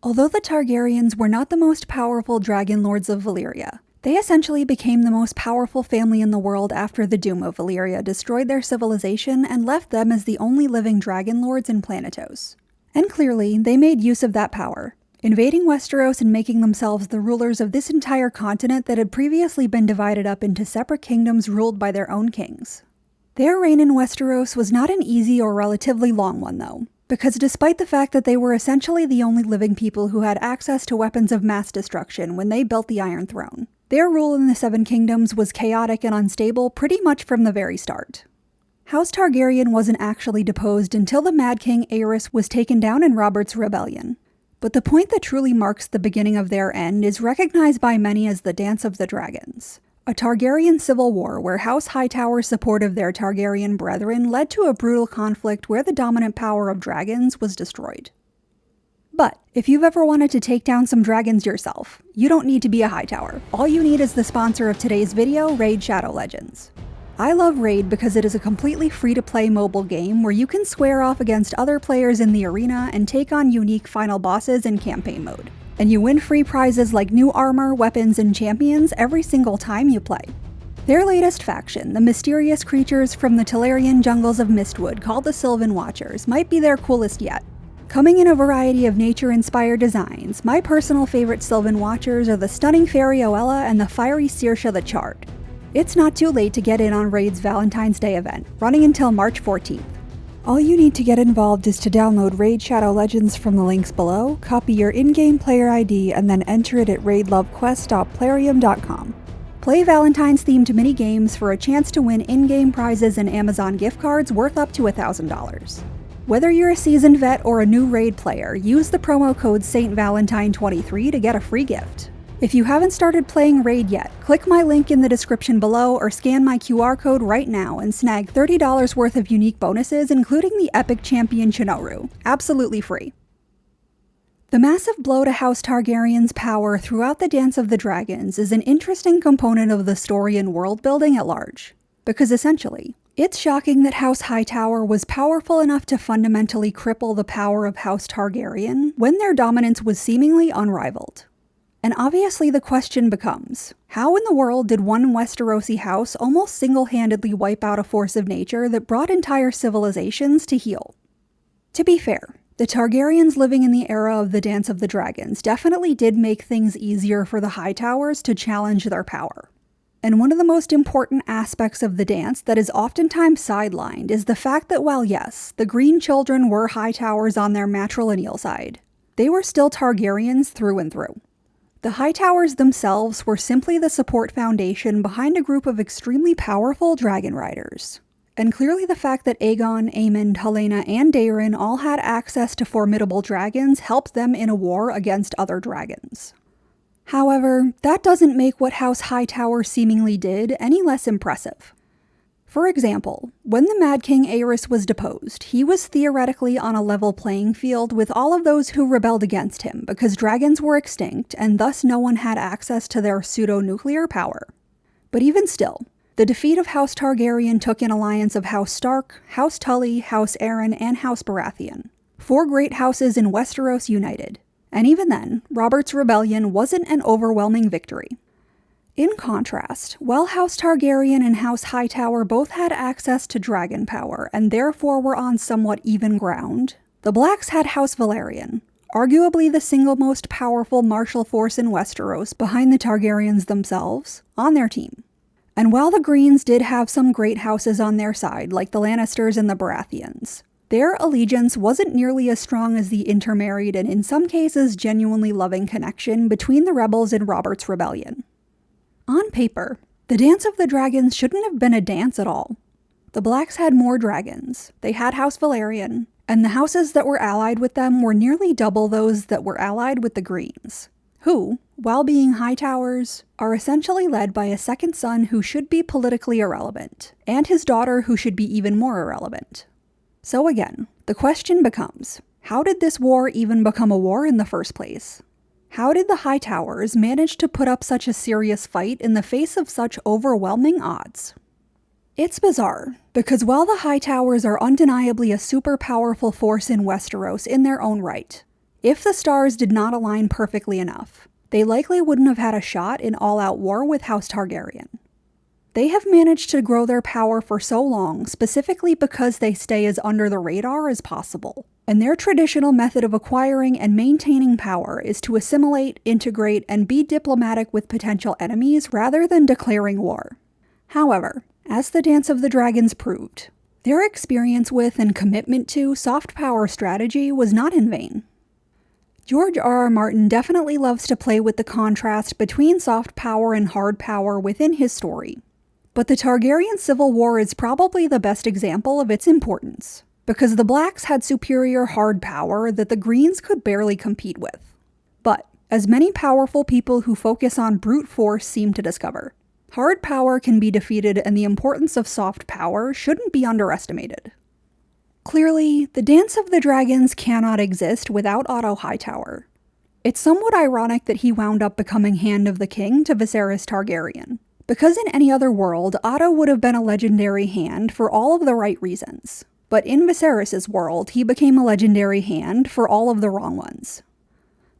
Although the Targaryens were not the most powerful dragon lords of Valyria, they essentially became the most powerful family in the world after the Doom of Valyria destroyed their civilization and left them as the only living dragon lords in Planetos. And clearly, they made use of that power, invading Westeros and making themselves the rulers of this entire continent that had previously been divided up into separate kingdoms ruled by their own kings. Their reign in Westeros was not an easy or relatively long one, though, because despite the fact that they were essentially the only living people who had access to weapons of mass destruction when they built the Iron Throne, their rule in the Seven Kingdoms was chaotic and unstable pretty much from the very start. House Targaryen wasn't actually deposed until the Mad King Aerys was taken down in Robert's Rebellion, but the point that truly marks the beginning of their end is recognized by many as the Dance of the Dragons, a Targaryen civil war where House Hightower's support of their Targaryen brethren led to a brutal conflict where the dominant power of dragons was destroyed. But if you've ever wanted to take down some dragons yourself, you don't need to be a Hightower. All you need is the sponsor of today's video, Raid Shadow Legends. I love Raid because it is a completely free-to-play mobile game where you can square off against other players in the arena and take on unique final bosses in campaign mode. And you win free prizes like new armor, weapons, and champions every single time you play. Their latest faction, the mysterious creatures from the Telerian jungles of Mistwood called the Sylvan Watchers, might be their coolest yet. Coming in a variety of nature-inspired designs, my personal favorite Sylvan Watchers are the stunning Fairy Oella and the fiery Saoirse the Charred. It's not too late to get in on Raid's Valentine's Day event, running until March 14th. All you need to get involved is to download Raid Shadow Legends from the links below, copy your in-game player ID, and then enter it at raidlovequest.plarium.com. Play Valentine's-themed mini-games for a chance to win in-game prizes and Amazon gift cards worth up to $1,000. Whether you're a seasoned vet or a new Raid player, use the promo code SaintValentine23 to get a free gift. If you haven't started playing Raid yet, click my link in the description below or scan my QR code right now and snag $30 worth of unique bonuses, including the Epic Champion Chinoru, absolutely free. The massive blow to House Targaryen's power throughout the Dance of the Dragons is an interesting component of the story and world building at large, because essentially, it's shocking that House Hightower was powerful enough to fundamentally cripple the power of House Targaryen when their dominance was seemingly unrivaled. And obviously the question becomes, how in the world did one Westerosi house almost single-handedly wipe out a force of nature that brought entire civilizations to heel? To be fair, the Targaryens living in the era of the Dance of the Dragons definitely did make things easier for the Hightowers to challenge their power. And one of the most important aspects of the dance that is oftentimes sidelined is the fact that while yes, the Green Children were Hightowers on their matrilineal side, they were still Targaryens through and through. The Hightowers themselves were simply the support foundation behind a group of extremely powerful dragon riders. And clearly the fact that Aegon, Aemond, Helaena, and Daeron all had access to formidable dragons helped them in a war against other dragons. However, that doesn't make what House Hightower seemingly did any less impressive. For example, when the Mad King Aerys was deposed, he was theoretically on a level playing field with all of those who rebelled against him because dragons were extinct and thus no one had access to their pseudo-nuclear power. But even still, the defeat of House Targaryen took an alliance of House Stark, House Tully, House Arryn, and House Baratheon, 4 great houses in Westeros united. And even then, Robert's rebellion wasn't an overwhelming victory. In contrast, while House Targaryen and House Hightower both had access to dragon power and therefore were on somewhat even ground, the Blacks had House Velaryon, arguably the single most powerful martial force in Westeros behind the Targaryens themselves, on their team. And while the Greens did have some great houses on their side, like the Lannisters and the Baratheons, their allegiance wasn't nearly as strong as the intermarried and in some cases genuinely loving connection between the rebels and Robert's rebellion. On paper, the Dance of the Dragons shouldn't have been a dance at all. The Blacks had more dragons, they had House Velaryon, and the houses that were allied with them were nearly double those that were allied with the Greens, who, while being Hightowers, are essentially led by a second son who should be politically irrelevant, and his daughter who should be even more irrelevant. So again, the question becomes, how did this war even become a war in the first place? How did the Hightowers manage to put up such a serious fight in the face of such overwhelming odds? It's bizarre, because while the Hightowers are undeniably a super powerful force in Westeros in their own right, If the stars did not align perfectly enough, they likely wouldn't have had a shot in all-out war with House Targaryen. They have managed to grow their power for so long specifically because they stay as under the radar as possible, and their traditional method of acquiring and maintaining power is to assimilate, integrate, and be diplomatic with potential enemies rather than declaring war. However, as the Dance of the Dragons proved, their experience with and commitment to soft power strategy was not in vain. George R.R. Martin definitely loves to play with the contrast between soft power and hard power within his story. But the Targaryen Civil War is probably the best example of its importance, because the Blacks had superior hard power that the Greens could barely compete with. But, as many powerful people who focus on brute force seem to discover, hard power can be defeated and the importance of soft power shouldn't be underestimated. Clearly, the Dance of the Dragons cannot exist without Otto Hightower. It's somewhat ironic that he wound up becoming Hand of the King to Viserys Targaryen, because in any other world, Otto would have been a legendary hand for all of the right reasons. But in Viserys' world, he became a legendary hand for all of the wrong ones.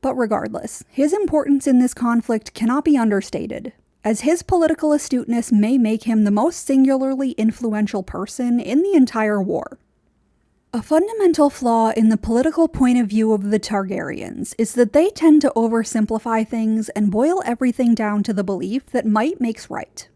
But regardless, his importance in this conflict cannot be understated, as his political astuteness may make him the most singularly influential person in the entire war. A fundamental flaw in the political point of view of the Targaryens is that they tend to oversimplify things and boil everything down to the belief that might makes right.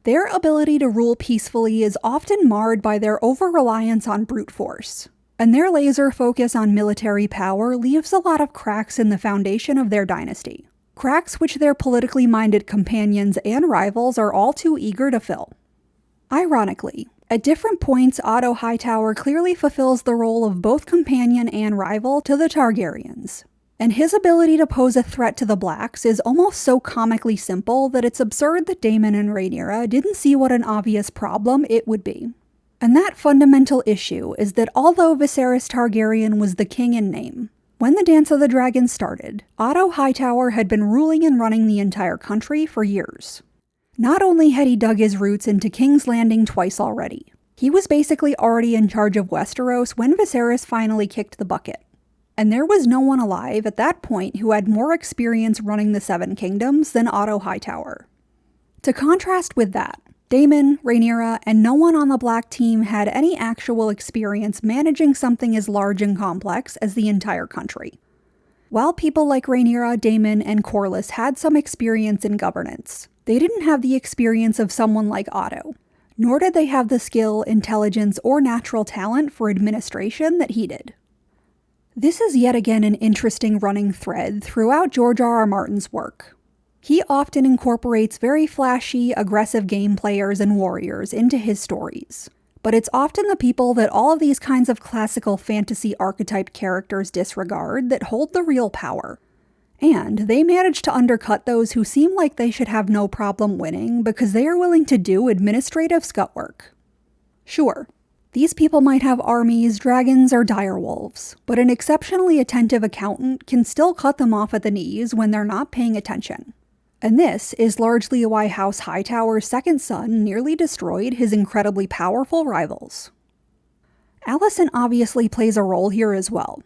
Their ability to rule peacefully is often marred by their over-reliance on brute force, and their laser focus on military power leaves a lot of cracks in the foundation of their dynasty, cracks which their politically minded companions and rivals are all too eager to fill. Ironically, at different points, Otto Hightower clearly fulfills the role of both companion and rival to the Targaryens, and his ability to pose a threat to the Blacks is almost so comically simple that it's absurd that Daemon and Rhaenyra didn't see what an obvious problem it would be. And that fundamental issue is that although Viserys Targaryen was the king in name, when the Dance of the Dragons started, Otto Hightower had been ruling and running the entire country for years. Not only had he dug his roots into King's Landing twice already, he was basically already in charge of Westeros when Viserys finally kicked the bucket. And there was no one alive at that point who had more experience running the Seven Kingdoms than Otto Hightower. To contrast with that, Daemon, Rhaenyra, and no one on the Black team had any actual experience managing something as large and complex as the entire country. While people like Rhaenyra, Daemon, and Corlys had some experience in governance, they didn't have the experience of someone like Otto, nor did they have the skill, intelligence, or natural talent for administration that he did. This is yet again an interesting running thread throughout George R.R. Martin's work. He often incorporates very flashy, aggressive game players and warriors into his stories, but it's often the people that all of these kinds of classical fantasy archetype characters disregard that hold the real power. And they manage to undercut those who seem like they should have no problem winning because they are willing to do administrative scut work. Sure, these people might have armies, dragons, or direwolves, but an exceptionally attentive accountant can still cut them off at the knees when they're not paying attention. And this is largely why House Hightower's second son nearly destroyed his incredibly powerful rivals. Alicent obviously plays a role here as well.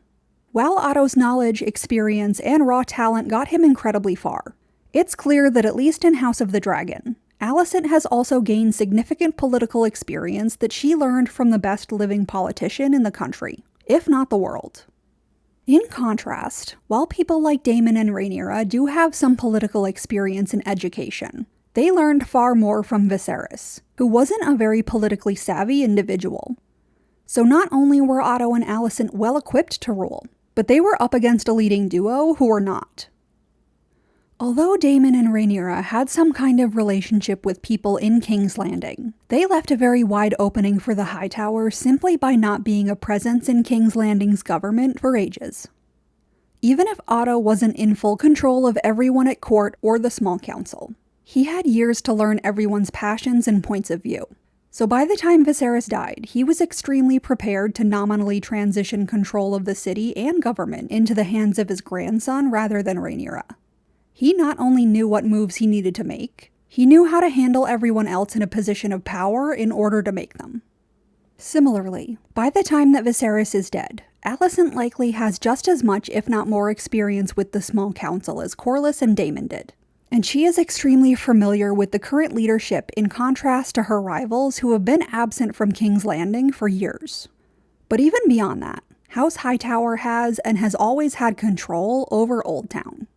While Otto's knowledge, experience, and raw talent got him incredibly far, it's clear that at least in House of the Dragon, Alicent has also gained significant political experience that she learned from the best living politician in the country, if not the world. In contrast, while people like Daemon and Rhaenyra do have some political experience and education, they learned far more from Viserys, who wasn't a very politically savvy individual. So not only were Otto and Alicent well equipped to rule, but they were up against a leading duo who were not. Although Daemon and Rhaenyra had some kind of relationship with people in King's Landing, they left a very wide opening for the Hightowers simply by not being a presence in King's Landing's government for ages. Even if Otto wasn't in full control of everyone at court or the small council, he had years to learn everyone's passions and points of view. So by the time Viserys died, he was extremely prepared to nominally transition control of the city and government into the hands of his grandson rather than Rhaenyra. He not only knew what moves he needed to make, he knew how to handle everyone else in a position of power in order to make them. Similarly, by the time that Viserys is dead, Alicent likely has just as much, if not more, experience with the small council as Corlys and Daemon did, and she is extremely familiar with the current leadership in contrast to her rivals who have been absent from King's Landing for years. But even beyond that, House Hightower has and has always had control over Oldtown.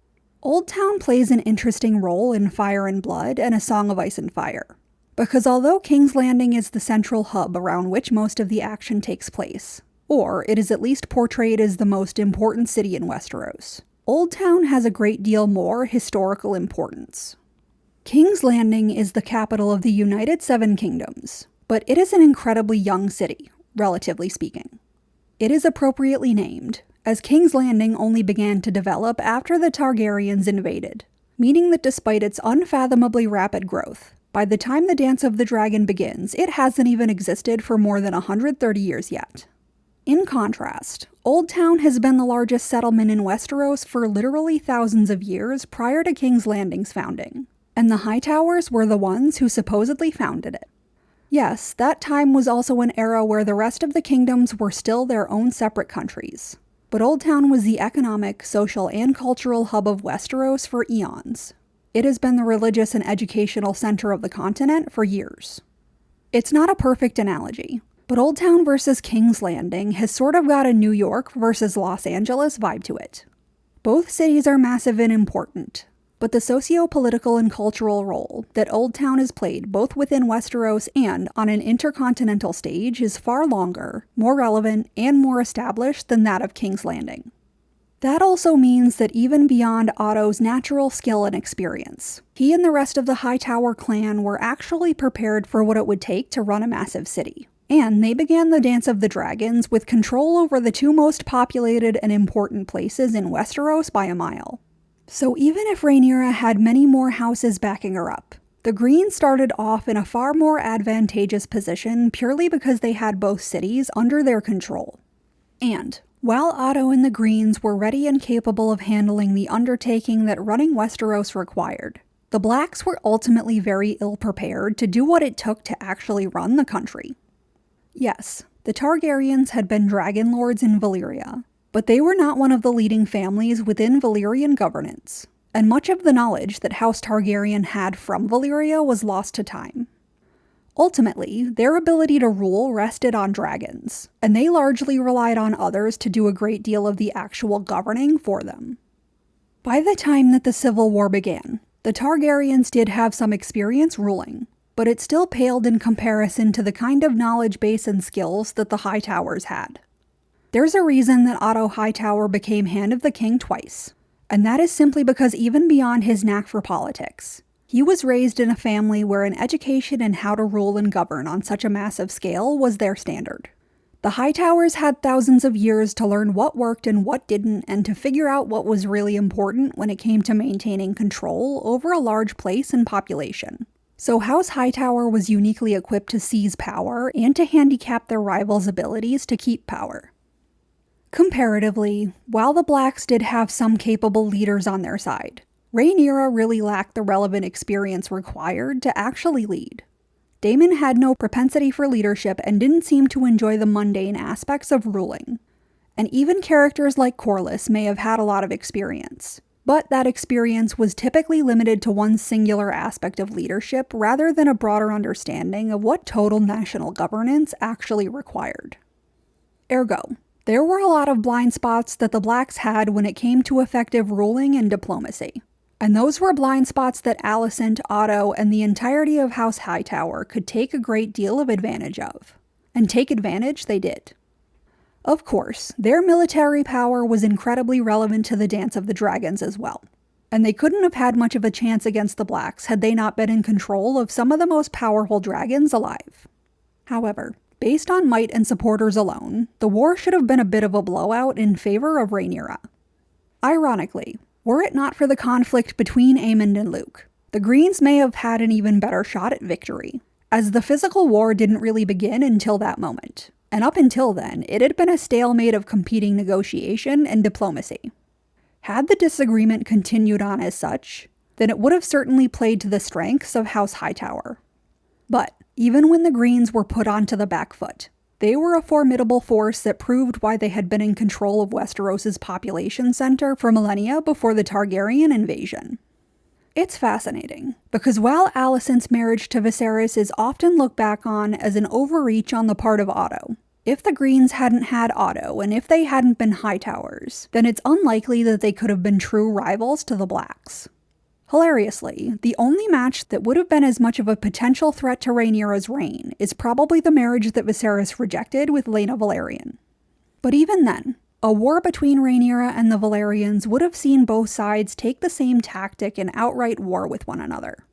Oldtown plays an interesting role in Fire and Blood and A Song of Ice and Fire, because although King's Landing is the central hub around which most of the action takes place, or it is at least portrayed as the most important city in Westeros, Oldtown has a great deal more historical importance. King's Landing is the capital of the United Seven Kingdoms, but it is an incredibly young city, relatively speaking. It is appropriately named, as King's Landing only began to develop after the Targaryens invaded, meaning that despite its unfathomably rapid growth, by the time the Dance of the Dragon begins, it hasn't even existed for more than 130 years yet. In contrast, Oldtown has been the largest settlement in Westeros for literally thousands of years prior to King's Landing's founding, and the Hightowers were the ones who supposedly founded it. Yes, that time was also an era where the rest of the kingdoms were still their own separate countries, but Oldtown was the economic, social, and cultural hub of Westeros for eons. It has been the religious and educational center of the continent for years. It's not a perfect analogy, but Oldtown versus King's Landing has sort of got a New York versus Los Angeles vibe to it. Both cities are massive and important, but the socio-political and cultural role that Oldtown has played both within Westeros and on an intercontinental stage is far longer, more relevant, and more established than that of King's Landing. That also means that even beyond Otto's natural skill and experience, he and the rest of the Hightower clan were actually prepared for what it would take to run a massive city. And they began the Dance of the Dragons with control over the two most populated and important places in Westeros by a mile. So even if Rhaenyra had many more houses backing her up, the Greens started off in a far more advantageous position purely because they had both cities under their control. And while Otto and the Greens were ready and capable of handling the undertaking that running Westeros required, the Blacks were ultimately very ill-prepared to do what it took to actually run the country. Yes, the Targaryens had been dragon lords in Valyria, but they were not one of the leading families within Valyrian governance, and much of the knowledge that House Targaryen had from Valyria was lost to time. Ultimately, their ability to rule rested on dragons, and they largely relied on others to do a great deal of the actual governing for them. By the time that the Civil War began, the Targaryens did have some experience ruling, but it still paled in comparison to the kind of knowledge base and skills that the Hightowers had. There's a reason that Otto Hightower became Hand of the King twice, and that is simply because even beyond his knack for politics, he was raised in a family where an education in how to rule and govern on such a massive scale was their standard. The Hightowers had thousands of years to learn what worked and what didn't, and to figure out what was really important when it came to maintaining control over a large place and population. So House Hightower was uniquely equipped to seize power and to handicap their rivals' abilities to keep power. Comparatively, while the Blacks did have some capable leaders on their side, Rhaenyra really lacked the relevant experience required to actually lead. Daemon had no propensity for leadership and didn't seem to enjoy the mundane aspects of ruling. And even characters like Corlys may have had a lot of experience, but that experience was typically limited to one singular aspect of leadership rather than a broader understanding of what total national governance actually required. Ergo, there were a lot of blind spots that the Blacks had when it came to effective ruling and diplomacy. And those were blind spots that Alicent, Otto, and the entirety of House Hightower could take a great deal of advantage of. And take advantage they did. Of course, their military power was incredibly relevant to the Dance of the Dragons as well, and they couldn't have had much of a chance against the Blacks had they not been in control of some of the most powerful dragons alive. However, based on might and supporters alone, the war should have been a bit of a blowout in favor of Rhaenyra. Ironically, were it not for the conflict between Aemond and Luke, the Greens may have had an even better shot at victory, as the physical war didn't really begin until that moment. And up until then, it had been a stalemate of competing negotiation and diplomacy. Had the disagreement continued on as such, then it would have certainly played to the strengths of House Hightower. But even when the Greens were put onto the back foot, They were a formidable force that proved why they had been in control of Westeros' population center for millennia before the Targaryen invasion. It's fascinating, because while Alicent's marriage to Viserys is often looked back on as an overreach on the part of Otto, if the Greens hadn't had Otto and if they hadn't been Hightowers, then it's unlikely that they could have been true rivals to the Blacks. Hilariously, the only match that would have been as much of a potential threat to Rhaenyra's reign is probably the marriage that Viserys rejected with Laena Velaryon. But even then, a war between Rhaenyra and the Velaryons would have seen both sides take the same tactic and outright war with one another.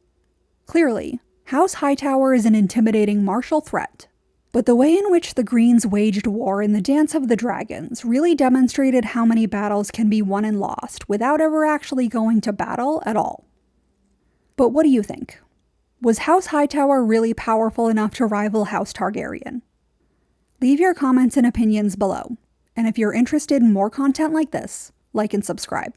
Clearly, House Hightower is an intimidating martial threat, but the way in which the Greens waged war in the Dance of the Dragons really demonstrated how many battles can be won and lost without ever actually going to battle at all. But what do you think? Was House Hightower really powerful enough to rival House Targaryen? Leave your comments and opinions below, and if you're interested in more content like this, like and subscribe.